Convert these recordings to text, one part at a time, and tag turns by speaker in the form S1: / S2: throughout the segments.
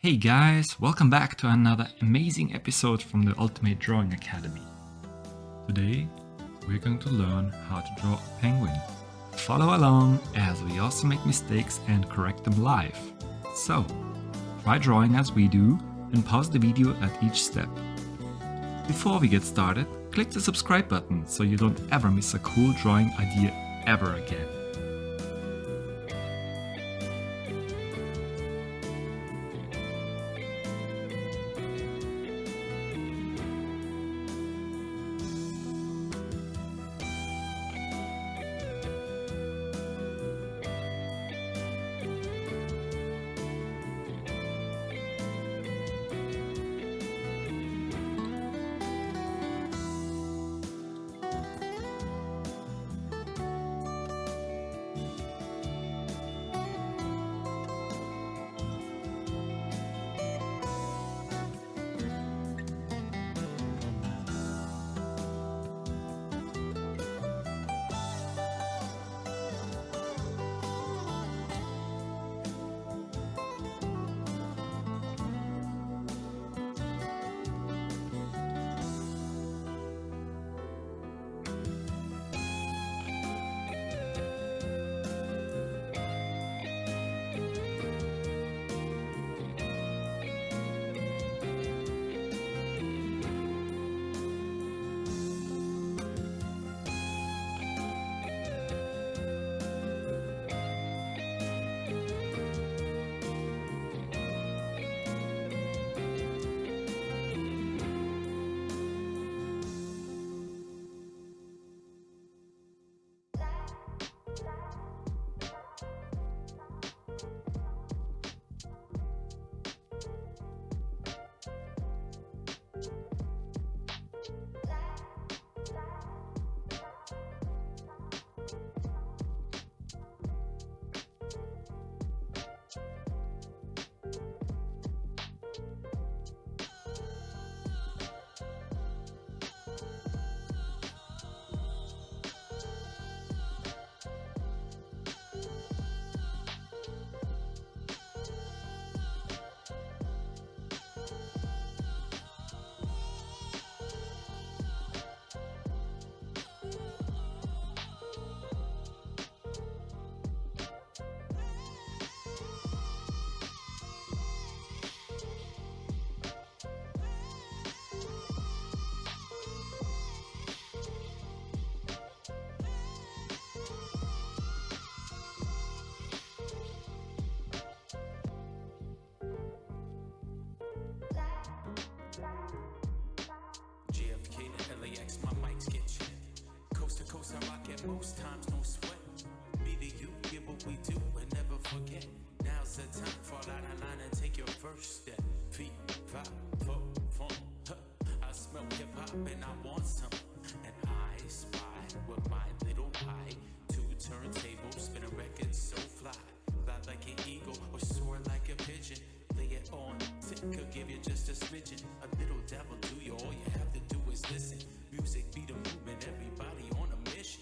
S1: Hey guys, welcome back to another amazing episode from the Ultimate Drawing Academy. Today, we're going to learn how to draw a penguin. Follow along as we also make mistakes and correct them live. So, try drawing as we do and pause the video at each step. Before we get started, click the subscribe button so you don't ever miss a cool drawing idea ever again.
S2: JFK to LAX, my mics get checked. Coast to coast, I rock it most times, no sweat. Me to you, get what we do and never forget. Now's the time, fall out of line and take your first step. Feet, five, four, four, huh. I smell hip hop and I want some. And I spy with my little pie. Two turntables, spin a record so fly. Fly like an eagle or soar like a pigeon. Lay it on thick, could give you just a smidgen. A little devil do you, all you have to do is listen. Music be the movement, everybody on a mission.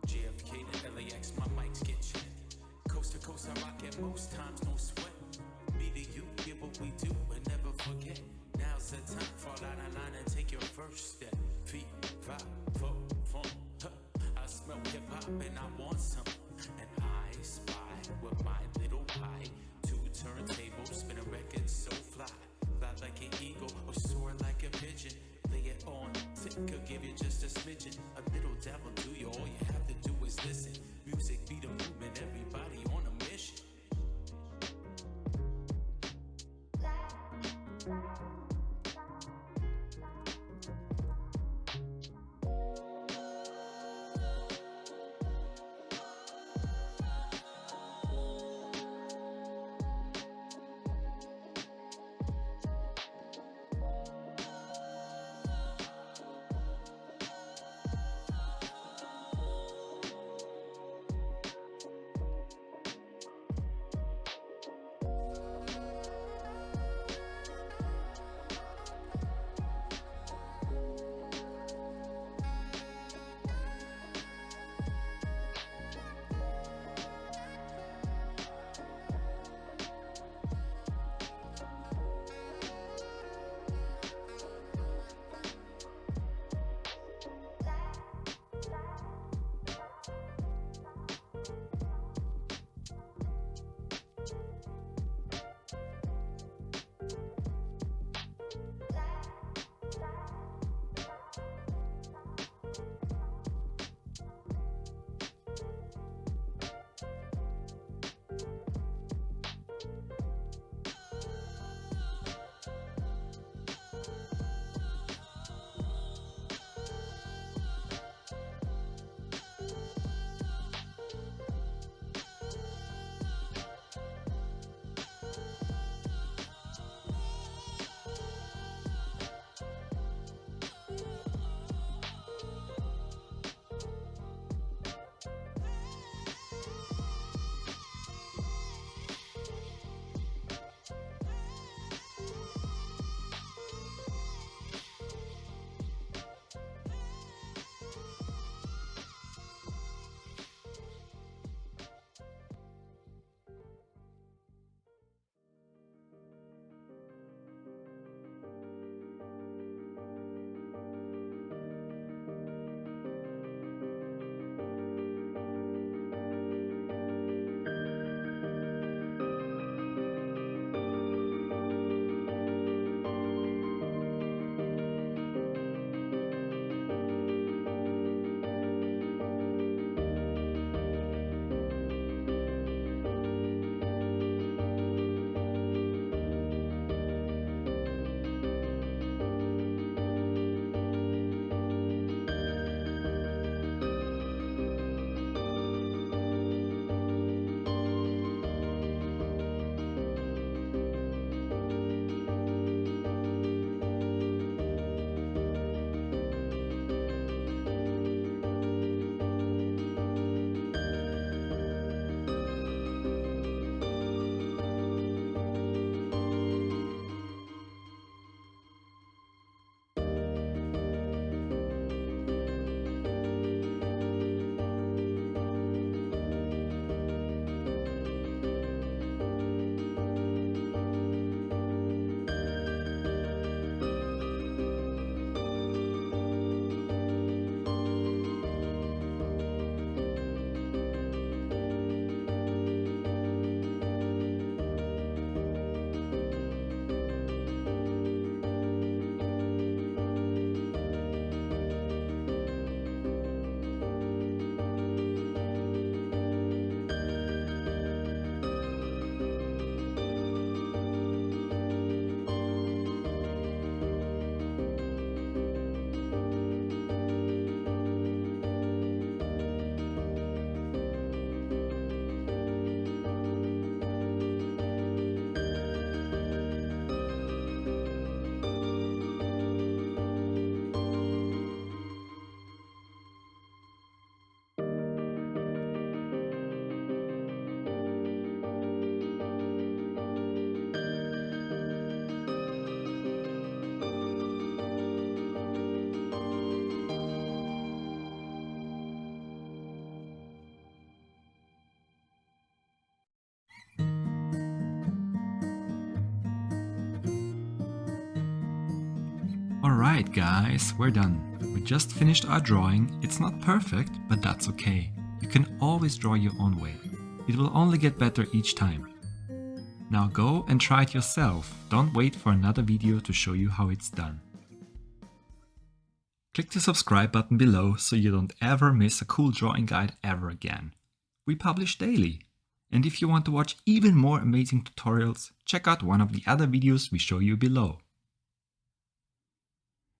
S2: JFK to LAX, my mics get checked. Coast to coast, I rock it most times, no sweat. Me to you, get what we do and never forget. Now's the time, fall out of line and take your first step. Feet, five, four, four, huh. I smell hip hop and I want some. And I spy with my little pie. Two turntables, spin a record so fly. Fly like an eagle or soar like a pigeon. Lay it Could give you just a smidgen, a little dabble to you. All you have to do is listen. Music be the movement, everybody on a mission.
S1: Alright guys, we're done. We just finished our drawing. It's not perfect, but that's okay. You can always draw your own way. It will only get better each time. Now go and try it yourself. Don't wait for another video to show you how it's done. Click the subscribe button below so you don't ever miss a cool drawing guide ever again. We publish daily. And if you want to watch even more amazing tutorials, check out one of the other videos we show you below.